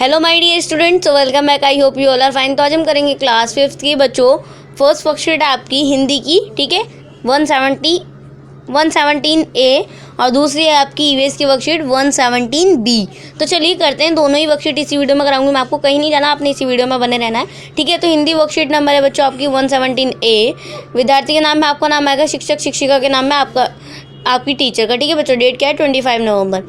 Hello my dear students, welcome back. I hope you all are fine. तो आज हम करेंगे क्लास 5th की बच्चों फर्स्ट वर्कशीट आपकी हिंदी की, ठीक है, 117A और दूसरी है आपकी ईवीएस की वर्कशीट 117B। तो चलिए करते हैं, दोनों ही वर्कशीट इसी वीडियो में कराऊंगी मैं। आपको कहीं नहीं जाना, आपने इसी वीडियो में बने रहना है, ठीक है। तो हिंदी वर्कशीट नंबर है बच्चों आपकी 117A। विद्यार्थी के नाम में आपका नाम आएगा, शिक्षक शिक्षिका के नाम में आपकी टीचर का, ठीक है बच्चों। डेट क्या है? 25 नवंबर।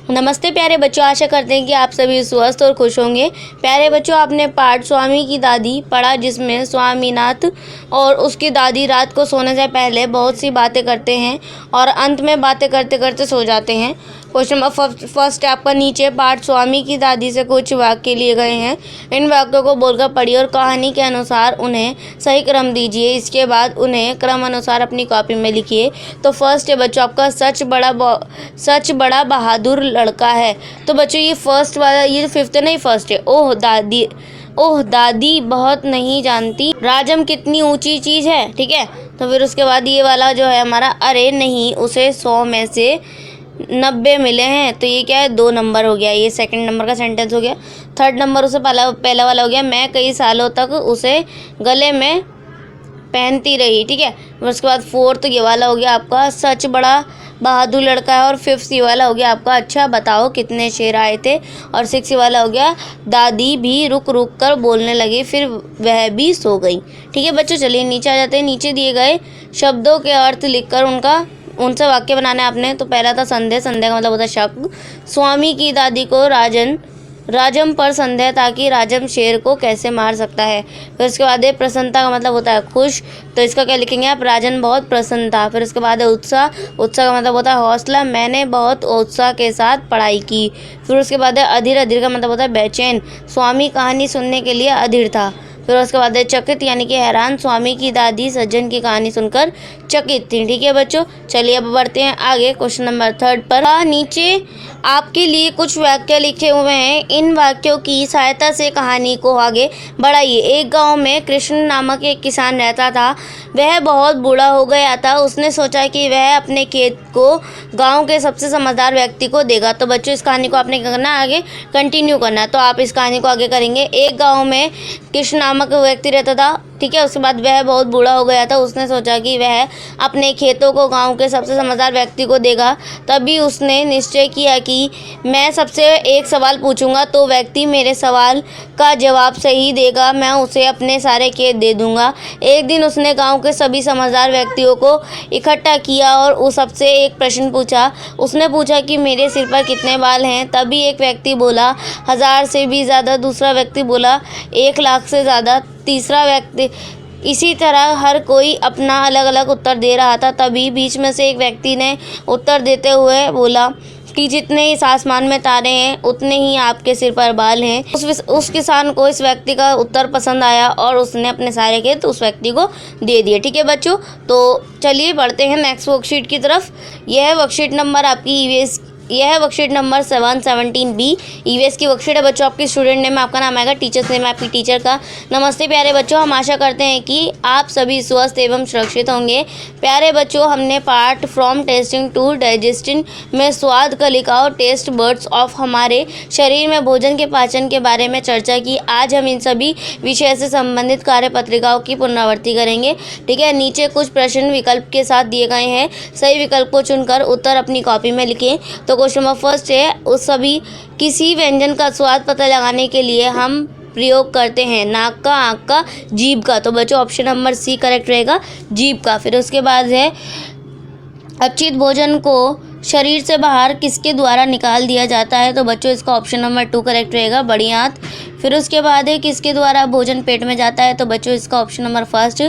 नमस्ते प्यारे बच्चों, आशा करते हैं कि आप सभी स्वस्थ और खुश होंगे। प्यारे बच्चों, आपने पाठ स्वामी की दादी पढ़ा, जिसमें स्वामीनाथ और उसकी दादी रात को सोने से पहले बहुत सी बातें करते हैं और अंत में बातें करते करते सो जाते हैं। क्वेश्चन नंबर फर्स्ट आपका नीचे पाठ स्वामी की दादी से कुछ वाक्य लिए गए हैं। इन वाक्यों को बोलकर पढ़िए और कहानी के अनुसार उन्हें सही क्रम दीजिए। इसके बाद उन्हें क्रम अनुसार अपनी कॉपी में लिखिए। तो फर्स्ट है बच्चों आपका सच बड़ा बहादुर लड़का है। तो बच्चों ये फर्स्ट वाला, ये फिफ्थ नहीं, फर्स्ट है। ओह दादी बहुत नहीं जानती राजम कितनी ऊंची चीज़ है, ठीक है। तो फिर उसके बाद ये वाला जो है हमारा, अरे नहीं उसे 100 में से 90 मिले हैं। तो ये क्या है? 2 नंबर हो गया, ये सेकंड नंबर का सेंटेंस हो गया। थर्ड नंबर उसे पहला वाला हो गया, मैं कई सालों तक उसे गले में पहनती रही, ठीक है। उसके बाद फोर्थ ये वाला हो गया आपका, सच बड़ा बहादुर लड़का है। और फिफ्थ ये वाला हो गया आपका, अच्छा बताओ कितने शेर आए थे। और सिक्स ये वाला हो गया, दादी भी रुक रुक कर बोलने लगी, फिर वह भी सो गई, ठीक है बच्चों। चलिए नीचे आ जाते हैं। नीचे दिए गए शब्दों के अर्थ लिखकर उनसे वाक्य बनाना है आपने। तो पहला था संदेह का मतलब होता है शक। स्वामी की दादी को राजम पर संदेह था कि राजम शेर को कैसे मार सकता है। फिर उसके बाद है प्रसन्नता का मतलब होता है खुश। तो इसका क्या लिखेंगे आप? राजन बहुत प्रसन्न था। फिर उसके बाद है उत्साह का मतलब होता है हौसला, मैंने बहुत उत्साह के साथ पढ़ाई की। फिर उसके बाद है अधीर का मतलब होता है बेचैन, स्वामी कहानी सुनने के लिए अधीर था। फिर उसके बाद है चकित यानी कि हैरान, स्वामी की दादी सज्जन की कहानी सुनकर चकित थी, ठीक है बच्चों। चलिए अब बढ़ते हैं आगे क्वेश्चन नंबर 3 पर। नीचे आपके लिए कुछ वाक्य लिखे हुए हैं, इन वाक्यों की सहायता से कहानी को आगे बढ़ाइए। एक गांव में कृष्ण नामक एक किसान रहता था। वह बहुत बूढ़ा हो गया था। उसने सोचा कि वह अपने खेत को गांव के सबसे समझदार व्यक्ति को देगा। तो बच्चों इस कहानी को आपने क्या करना है? आगे कंटिन्यू करना है। तो आप इस कहानी को आगे करेंगे। एक गाँव में कृष्ण नामक व्यक्ति रहता था, ठीक है। उसके बाद वह बहुत बूढ़ा हो गया था। उसने सोचा कि वह अपने खेतों को गांव के सबसे समझदार व्यक्ति को देगा। तभी उसने निश्चय किया कि मैं सबसे एक सवाल पूछूंगा, तो व्यक्ति मेरे सवाल का जवाब सही देगा, मैं उसे अपने सारे खेत दे दूंगा। एक दिन उसने गांव के सभी समझदार व्यक्तियों को इकट्ठा किया और उस सबसे एक प्रश्न पूछा। उसने पूछा कि मेरे सिर पर कितने बाल हैं। तभी एक व्यक्ति बोला 1000 से भी ज़्यादा, दूसरा व्यक्ति बोला 1 लाख से ज़्यादा, तीसरा व्यक्ति। इसी तरह हर कोई अपना अलग अलग उत्तर दे रहा था। तभी बीच में से एक व्यक्ति ने उत्तर देते हुए बोला कि जितने इस आसमान में तारे हैं उतने ही आपके सिर पर बाल हैं। उस किसान को इस व्यक्ति का उत्तर पसंद आया और उसने अपने सारे खेत उस व्यक्ति को दे दिए, ठीक है बच्चों। तो चलिए बढ़ते हैं नेक्स्ट वर्कशीट की तरफ। यह वर्कशीट नंबर आपकी यह वर्कशीट नंबर 117B ईवीएस की वर्कशीट है बच्चों। आपकी स्टूडेंट नेम में आपका नाम आएगा, टीचर्स नेम आपकी टीचर का। नमस्ते प्यारे बच्चों, हम आशा करते हैं कि आप सभी स्वस्थ एवं सुरक्षित होंगे। प्यारे बच्चों, हमने part from tasting to digesting में स्वाद कलिका और टेस्ट बर्ड्स ऑफ हमारे शरीर में भोजन के पाचन के बारे में चर्चा की। आज हम इन सभी विषय से संबंधित कार्यपत्रिकाओं की पुनरावृत्ति करेंगे, ठीक है। नीचे कुछ प्रश्न विकल्प के साथ दिए गए हैं, सही विकल्प को चुनकर उत्तर अपनी कॉपी में लिखें। तो क्वेश्चन नंबर फर्स्ट है, उस सभी किसी व्यंजन का स्वाद पता लगाने के लिए हम प्रयोग करते हैं नाक का, आँख का, जीभ का। तो बच्चों ऑप्शन नंबर सी करेक्ट रहेगा, जीभ का। फिर उसके बाद है अपचित भोजन को शरीर से बाहर किसके द्वारा निकाल दिया जाता है। तो बच्चों इसका ऑप्शन नंबर 2 करेक्ट रहेगा, बड़ी आंत। फिर उसके बाद है किसके द्वारा भोजन पेट में जाता है। तो बच्चों इसका ऑप्शन नंबर फर्स्ट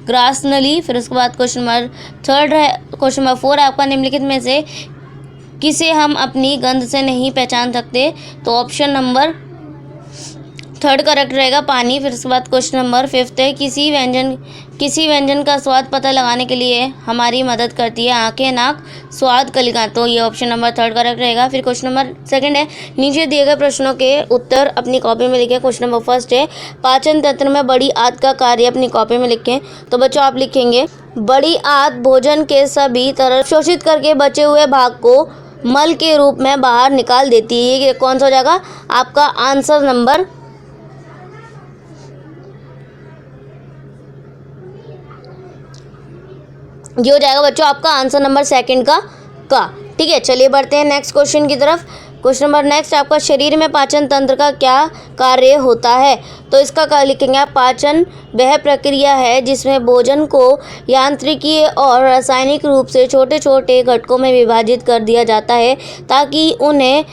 ग्रास नली। फिर उसके बाद क्वेश्चन नंबर 3 है, क्वेश्चन नंबर 4 आपका निम्नलिखित में से किसे हम अपनी गंध से नहीं पहचान सकते। तो ऑप्शन नंबर 3 करेक्ट रहेगा, पानी। फिर उसके बाद क्वेश्चन नंबर 5 है, किसी व्यंजन का स्वाद पता लगाने के लिए हमारी मदद करती है आंखें, नाक, स्वाद कलिका। तो ये ऑप्शन नंबर 3 करेक्ट रहेगा। फिर क्वेश्चन नंबर 2 है, नीचे दिए गए प्रश्नों के उत्तर अपनी कॉपी में लिखें। क्वेश्चन नंबर 1 है, पाचन तंत्र में बड़ी आंत का कार्य अपनी कॉपी में लिखें। तो बच्चों आप लिखेंगे बड़ी आंत भोजन के सभी तरह शोषित करके बचे हुए भाग को मल के रूप में बाहर निकाल देती है। ये कौन सा हो जाएगा आपका आंसर नंबर ये हो जाएगा बच्चों आपका आंसर नंबर सेकंड का। ठीक है, चलिए बढ़ते हैं नेक्स्ट क्वेश्चन की तरफ। क्वेश्चन नंबर नेक्स्ट आपका शरीर में पाचन तंत्र का क्या कार्य होता है? तो इसका क्या लिखेंगे आप? पाचन वह प्रक्रिया है जिसमें भोजन को यांत्रिकीय और रासायनिक रूप से छोटे छोटे घटकों में विभाजित कर दिया जाता है ताकि उन्हें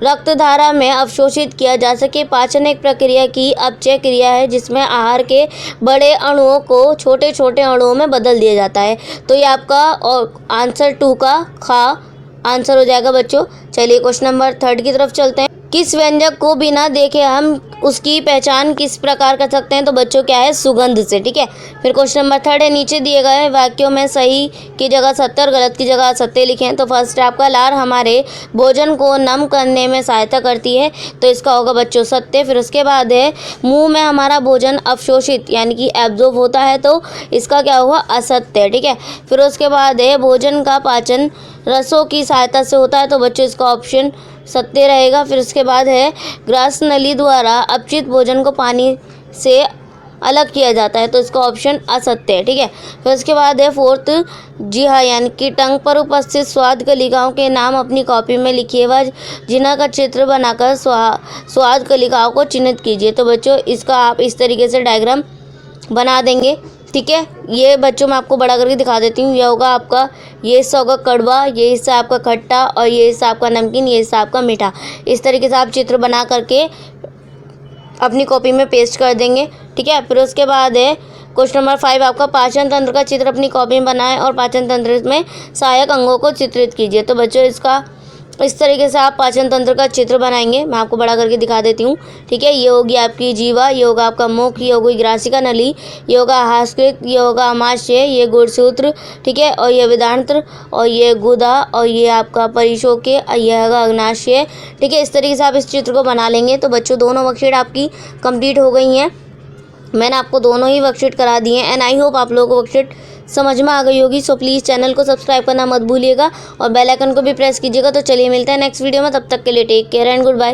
रक्तधारा में अवशोषित किया जा सके। पाचन एक प्रक्रिया की अपचय क्रिया है जिसमें आहार के बड़े अणुओं को छोटे छोटे अणुओं में बदल दिया जाता है। तो ये आपका और आंसर 2 का खा आंसर हो जाएगा बच्चों। चलिए क्वेश्चन नंबर 3 की तरफ चलते हैं। किस व्यंजक को बिना देखे हम उसकी पहचान किस प्रकार कर सकते हैं? तो बच्चों क्या है? सुगंध से। ठीक है, फिर क्वेश्चन नंबर 3 है, नीचे दिए गए वाक्यों में सही की जगह सत्य और गलत की जगह असत्य लिखें। तो फर्स्ट है आपका लार हमारे भोजन को नम करने में सहायता करती है, तो इसका होगा बच्चों सत्य। फिर उसके बाद है मुंह में हमारा भोजन अवशोषित यानी कि एब्जॉर्ब होता है, तो इसका क्या होगा? असत्य। ठीक है, फिर उसके बाद है भोजन का पाचन रसों की सहायता से होता है, तो बच्चों इसका ऑप्शन सत्य रहेगा। फिर उसके बाद है ग्रास नली द्वारा अपचित भोजन को पानी से अलग किया जाता है, तो इसका ऑप्शन असत्य है। ठीक है, फिर उसके बाद है फोर्थ जिहा यानी कि टंग पर उपस्थित स्वाद कलिकाओं के नाम अपनी कॉपी में लिखिए व जिन्हा का चित्र बनाकर स्वाद कलिकाओं को चिन्हित कीजिए। तो बच्चों इसका आप इस तरीके से डायग्राम बना देंगे। ठीक है, ये बच्चों मैं आपको बड़ा करके दिखा देती हूँ। यह होगा आपका, ये हिस्सा होगा कड़वा, ये हिस्सा आपका खट्टा और ये हिस्सा आपका नमकीन, ये हिस्सा आपका मीठा। इस तरीके से आप चित्र बना करके अपनी कॉपी में पेस्ट कर देंगे। ठीक है, फिर उसके बाद है क्वेश्चन नंबर 5 आपका पाचन तंत्र का चित्र अपनी कॉपी में बनाएं और पाचन तंत्र में सहायक अंगों को चित्रित कीजिए। तो बच्चों इसका इस तरीके से आप पाचन तंत्र का चित्र बनाएंगे। मैं आपको बड़ा करके दिखा देती हूँ। ठीक है, ये होगी आपकी जीवा, ये होगा आपका मुख, ये होगी ग्रासिका नली, ये होगा हास्कृत, ये होगा आमाशय, ये गुणसूत्र। ठीक है, और ये वेदांत्र और ये गुदा और ये आपका परिशोक्य और ये होगा अग्नाशय। ठीक है, इस तरीके से आप इस चित्र को बना लेंगे। तो बच्चों दोनों वर्कशीट आपकी कंप्लीट हो गई हैं। मैंने आपको दोनों ही वर्कशीट करा दिए हैं एंड आई होप आप लोगों को वर्कशीट समझ में आ गई होगी। सो प्लीज़ चैनल को सब्सक्राइब करना मत भूलिएगा और बेल आइकन को भी प्रेस कीजिएगा। तो चलिए मिलते हैं नेक्स्ट वीडियो में, तब तक के लिए take care and good bye.